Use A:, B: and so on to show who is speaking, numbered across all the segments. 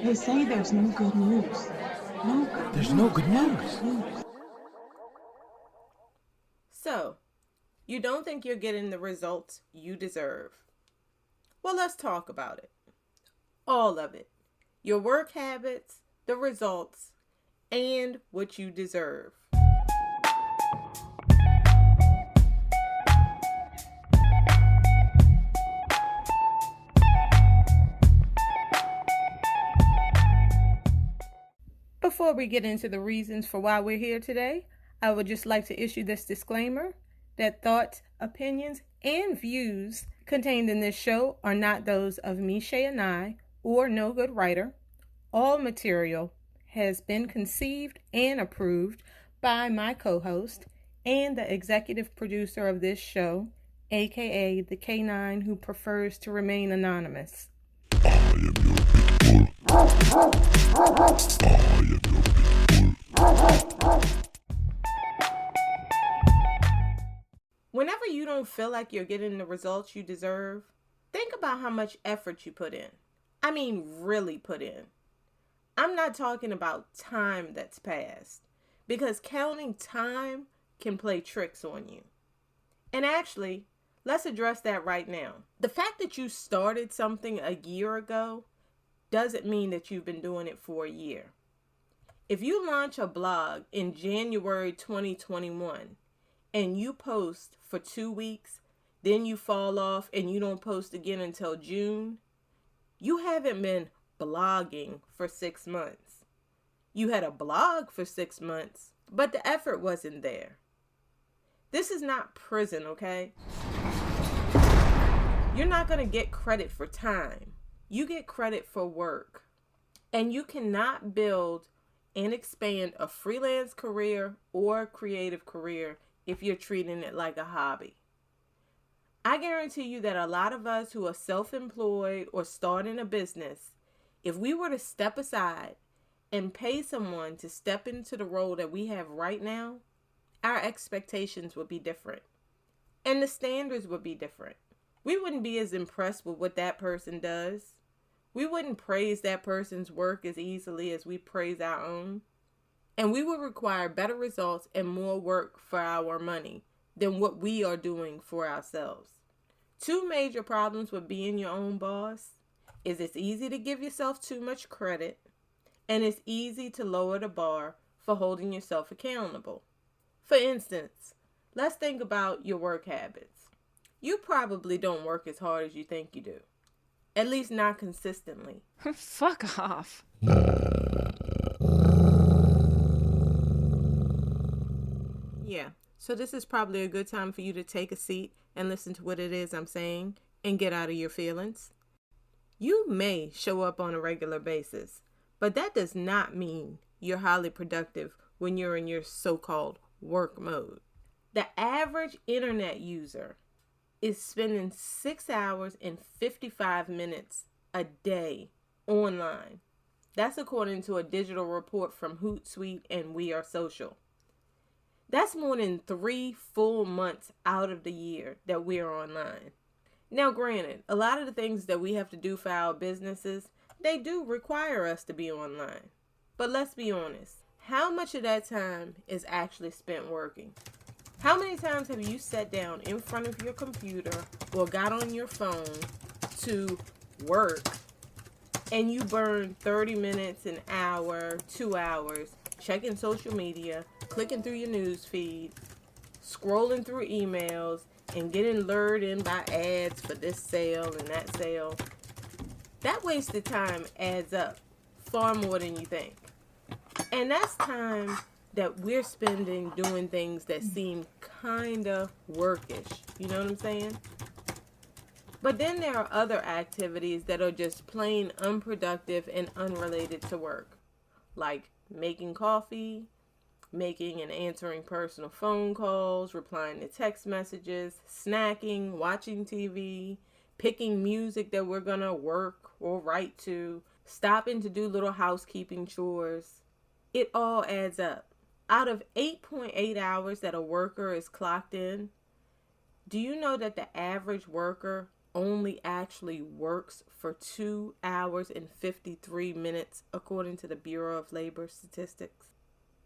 A: They say there's no good news.
B: There's no good news.
C: So, you don't think you're getting the results you deserve. Well, let's talk about it. All of it. Your work habits, the results, and what you deserve. Before we get into the reasons for why we're here today, I would just like to issue this disclaimer that thoughts, opinions, and views contained in this show are not those of me, Shay Anai, or No Good Writer. All material has been conceived and approved by my co-host and the executive producer of this show, aka the K9 who prefers to remain anonymous. Whenever you don't feel like you're getting the results you deserve, think about how much effort you put in. I mean, really put in. I'm not talking about time that's passed, because counting time can play tricks on you. And actually, let's address that right now. The fact that you started something a year ago doesn't mean that you've been doing it for a year. If you launch a blog in January 2021 and you post for 2 weeks, then you fall off and you don't post again until June, you haven't been blogging for 6 months. You had a blog for 6 months, but the effort wasn't there. This is not prison, okay? You're not going to get credit for time. You get credit for work. And you cannot build and expand a freelance career or a creative career if you're treating it like a hobby. I guarantee you that a lot of us who are self-employed or starting a business, if we were to step aside and pay someone to step into the role that we have right now, our expectations would be different. And the standards would be different. We wouldn't be as impressed with what that person does. We wouldn't praise that person's work as easily as we praise our own. And we would require better results and more work for our money than what we are doing for ourselves. Two major problems with being your own boss is it's easy to give yourself too much credit, and it's easy to lower the bar for holding yourself accountable. For instance, let's think about your work habits. You probably don't work as hard as you think you do. At least not consistently.
D: Fuck off.
C: Yeah, so this is probably a good time for you to take a seat and listen to what it is I'm saying and get out of your feelings. You may show up on a regular basis, but that does not mean you're highly productive when you're in your so-called work mode. The average internet user is spending 6 hours and 55 minutes a day online. That's according to a digital report from Hootsuite and We Are Social. That's more than 3 full months out of the year that we're online. Now, granted, a lot of the things that we have to do for our businesses, they do require us to be online. But let's be honest, how much of that time is actually spent working? How many times have you sat down in front of your computer or got on your phone to work and you burn 30 minutes, an hour, 2 hours checking social media, clicking through your news feed, scrolling through emails, and getting lured in by ads for this sale and that sale? That wasted time adds up far more than you think. And that's time that we're spending doing things that seem kind of workish. You know what I'm saying? But then there are other activities that are just plain unproductive and unrelated to work, like making coffee, making and answering personal phone calls, replying to text messages, snacking, watching TV, picking music that we're gonna work or write to, stopping to do little housekeeping chores. It all adds up. Out of 8.8 hours that a worker is clocked in, do you know that the average worker only actually works for 2 hours and 53 minutes, according to the Bureau of Labor Statistics.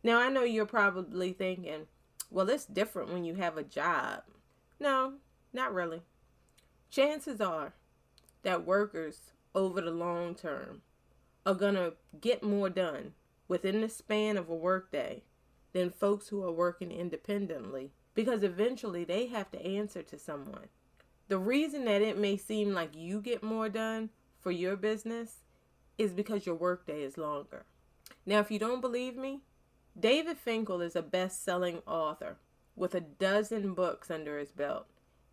C: Now, I know you're probably thinking, well, it's different when you have a job. No, not really. Chances are that workers over the long term are going to get more done within the span of a workday than folks who are working independently, because eventually they have to answer to someone. The reason that it may seem like you get more done for your business is because your workday is longer. Now, if you don't believe me, David Finkel is a best-selling author with 12 books under his belt,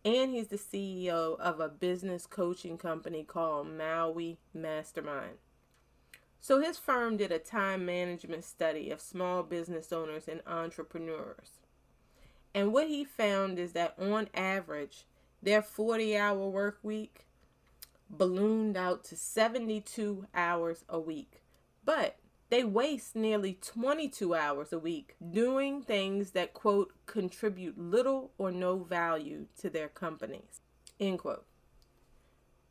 C: and he's the CEO of a business coaching company called Maui Mastermind. So his firm did a time management study of small business owners and entrepreneurs. And what he found is that on average, their 40-hour work week ballooned out to 72 hours a week. But they waste nearly 22 hours a week doing things that, quote, contribute little or no value to their companies, end quote.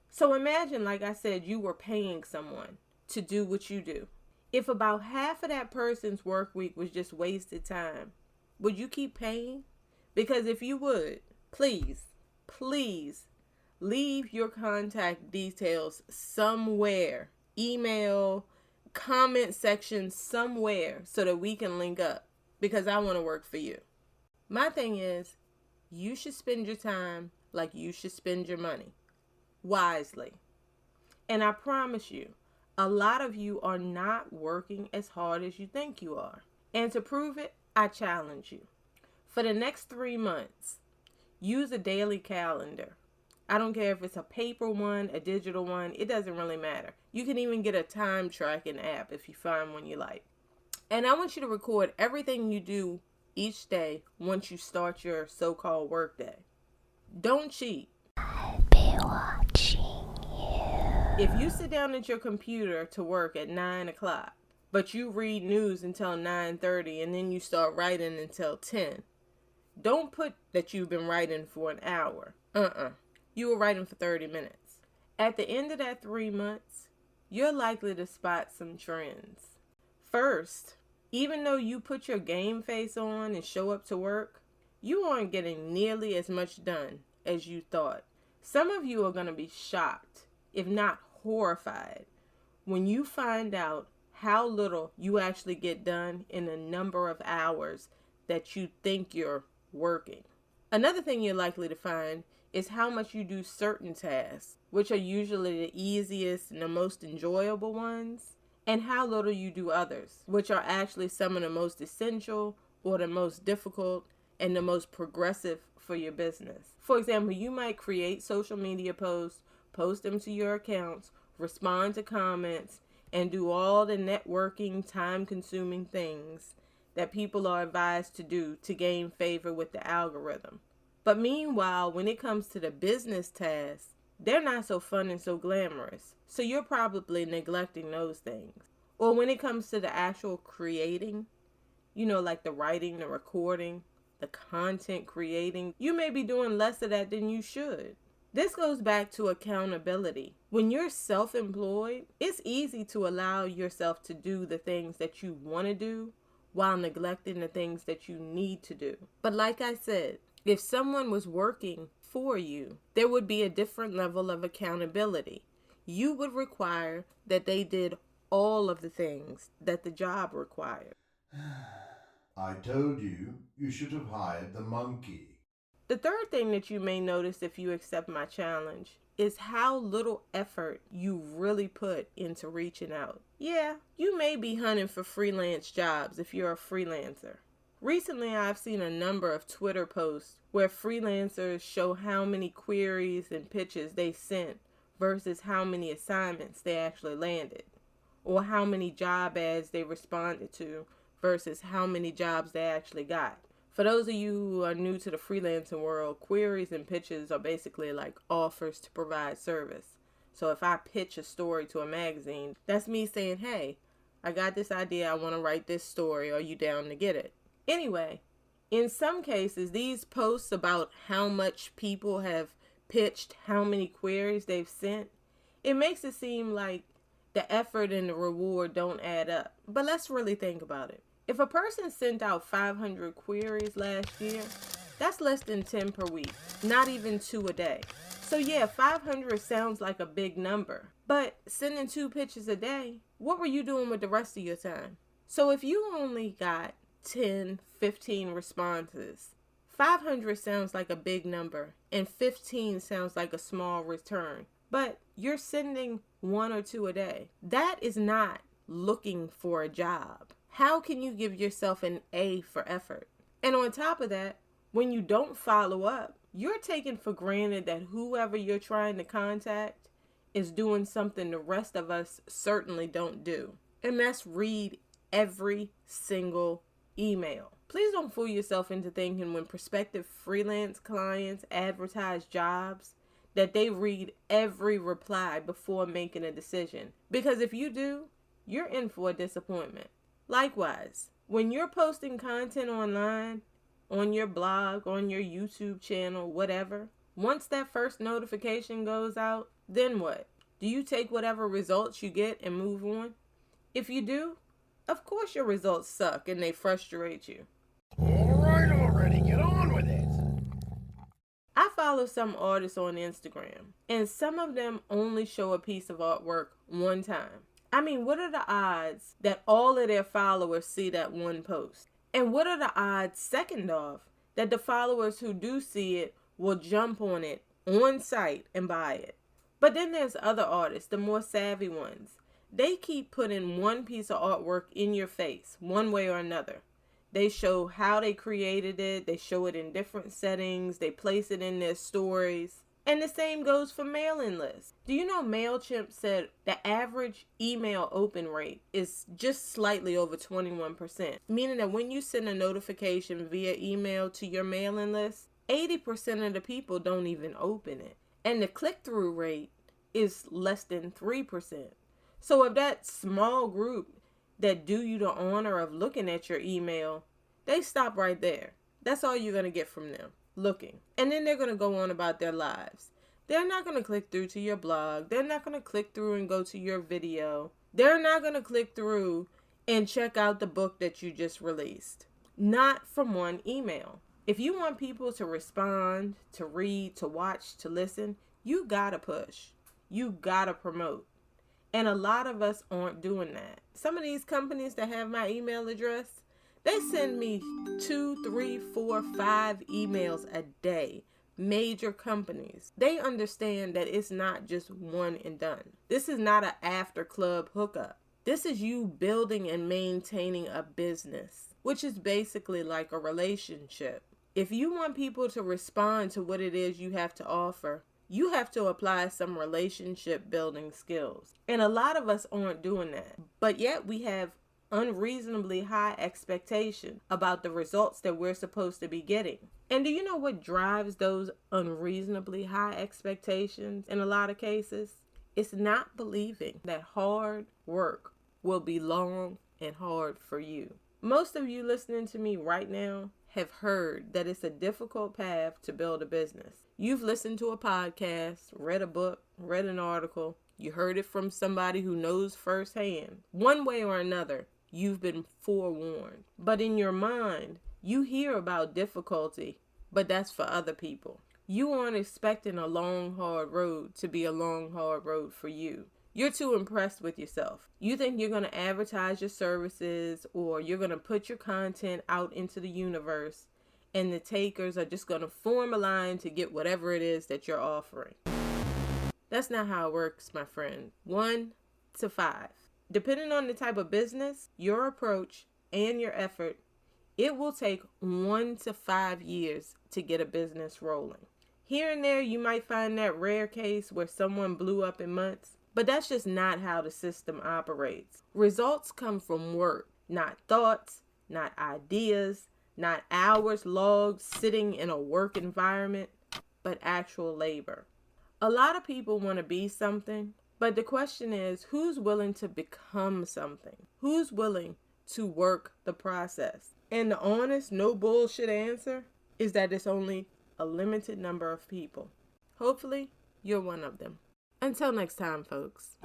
C: So imagine, like I said, you were paying someone to do what you do. If about half of that person's work week was just wasted time, would you keep paying? Because if you would, please leave your contact details somewhere. Email, comment section, somewhere, so that we can link up, because I want to work for you. My thing is, you should spend your time like you should spend your money, wisely. And I promise you, a lot of you are not working as hard as you think you are. And to prove it, I challenge you. For the next 3 months, use a daily calendar. I don't care if it's a paper one, a digital one, it doesn't really matter. You can even get a time tracking app if you find one you like. And I want you to record everything you do each day once you start your so-called work day. Don't cheat.
D: I'll be watching you.
C: If you sit down at your computer to work at 9 o'clock, but you read news until 9:30 and then you start writing until 10, don't put that you've been writing for an hour. You were writing for 30 minutes. At the end of that 3 months, you're likely to spot some trends. First, even though you put your game face on and show up to work, you aren't getting nearly as much done as you thought. Some of you are going to be shocked, if not horrified, when you find out how little you actually get done in the number of hours that you think you're working. Another thing you're likely to find is how much you do certain tasks, which are usually the easiest and the most enjoyable ones, and how little you do others, which are actually some of the most essential or the most difficult and the most progressive for your business. For example, you might create social media posts, post them to your accounts, respond to comments, and do all the networking, time-consuming things that people are advised to do to gain favor with the algorithm. But meanwhile, when it comes to the business tasks, they're not so fun and so glamorous. So you're probably neglecting those things. Or when it comes to the actual creating, like the writing, the recording, the content creating, you may be doing less of that than you should. This goes back to accountability. When you're self-employed, it's easy to allow yourself to do the things that you want to do while neglecting the things that you need to do. But like I said, if someone was working for you, there would be a different level of accountability. You would require that they did all of the things that the job required.
B: I told you should have hired the monkey.
C: The third thing that you may notice if you accept my challenge is how little effort you really put into reaching out. Yeah, you may be hunting for freelance jobs if you're a freelancer. Recently, I've seen a number of Twitter posts where freelancers show how many queries and pitches they sent versus how many assignments they actually landed, or how many job ads they responded to versus how many jobs they actually got. For those of you who are new to the freelancing world, queries and pitches are basically like offers to provide service. So if I pitch a story to a magazine, that's me saying, hey, I got this idea, I want to write this story, are you down to get it? Anyway, in some cases, these posts about how much people have pitched how many queries they've sent, it makes it seem like the effort and the reward don't add up. But let's really think about it. If a person sent out 500 queries last year, that's less than 10 per week, not even 2 a day. So yeah, 500 sounds like a big number, but sending 2 pitches a day, what were you doing with the rest of your time? So if you only got 10, 15 responses, 500 sounds like a big number and 15 sounds like a small return, but you're sending 1 or 2 a day. That is not looking for a job. How can you give yourself an A for effort? And on top of that, when you don't follow up, you're taking for granted that whoever you're trying to contact is doing something the rest of us certainly don't do. And that's read every single email. Please don't fool yourself into thinking when prospective freelance clients advertise jobs that they read every reply before making a decision. Because if you do, you're in for a disappointment. Likewise, when you're posting content online, on your blog, on your YouTube channel, whatever, once that first notification goes out, then what? Do you take whatever results you get and move on? If you do, of course your results suck and they frustrate you.
E: All right already, get on with it.
C: I follow some artists on Instagram, and some of them only show a piece of artwork one time. I mean, what are the odds that all of their followers see that one post? And what are the odds, second off, that the followers who do see it will jump on it on site and buy it? But then there's other artists, the more savvy ones. They keep putting one piece of artwork in your face, one way or another. They show how they created it, they show it in different settings, they place it in their stories. And the same goes for mailing lists. Do you know MailChimp said the average email open rate is just slightly over 21%, meaning that when you send a notification via email to your mailing list, 80% of the people don't even open it. And the click-through rate is less than 3%. So if that small group that do you the honor of looking at your email, they stop right there. That's all you're going to get from them. Looking. And then they're going to go on about their lives. They're not going to click through to your blog. They're not going to click through and go to your video. They're not going to click through and check out the book that you just released. Not from one email. If you want people to respond, to read, to watch, to listen, you gotta push. You gotta promote. And a lot of us aren't doing that. Some of these companies that have my email address, they send me 2, 3, 4, 5 emails a day. Major companies. They understand that it's not just one and done. This is not an after club hookup. This is you building and maintaining a business, which is basically like a relationship. If you want people to respond to what it is you have to offer, you have to apply some relationship building skills. And a lot of us aren't doing that. But yet we have unreasonably high expectation about the results that we're supposed to be getting. And do you know what drives those unreasonably high expectations in a lot of cases? It's not believing that hard work will be long and hard for you. Most of you listening to me right now have heard that it's a difficult path to build a business. You've listened to a podcast, read a book, read an article. You heard it from somebody who knows firsthand. One way or another, you've been forewarned. But in your mind, you hear about difficulty, but that's for other people. You aren't expecting a long, hard road to be a long, hard road for you. You're too impressed with yourself. You think you're going to advertise your services or you're going to put your content out into the universe and the takers are just going to form a line to get whatever it is that you're offering. That's not how it works, my friend. 1 to 5. Depending on the type of business, your approach, and your effort, it will take 1 to 5 years to get a business rolling. Here and there, you might find that rare case where someone blew up in months. But that's just not how the system operates. Results come from work, not thoughts, not ideas, not hours logged sitting in a work environment, but actual labor. A lot of people want to be something, but the question is, who's willing to become something? Who's willing to work the process? And the honest, no bullshit answer is that it's only a limited number of people. Hopefully, you're one of them. Until next time, folks.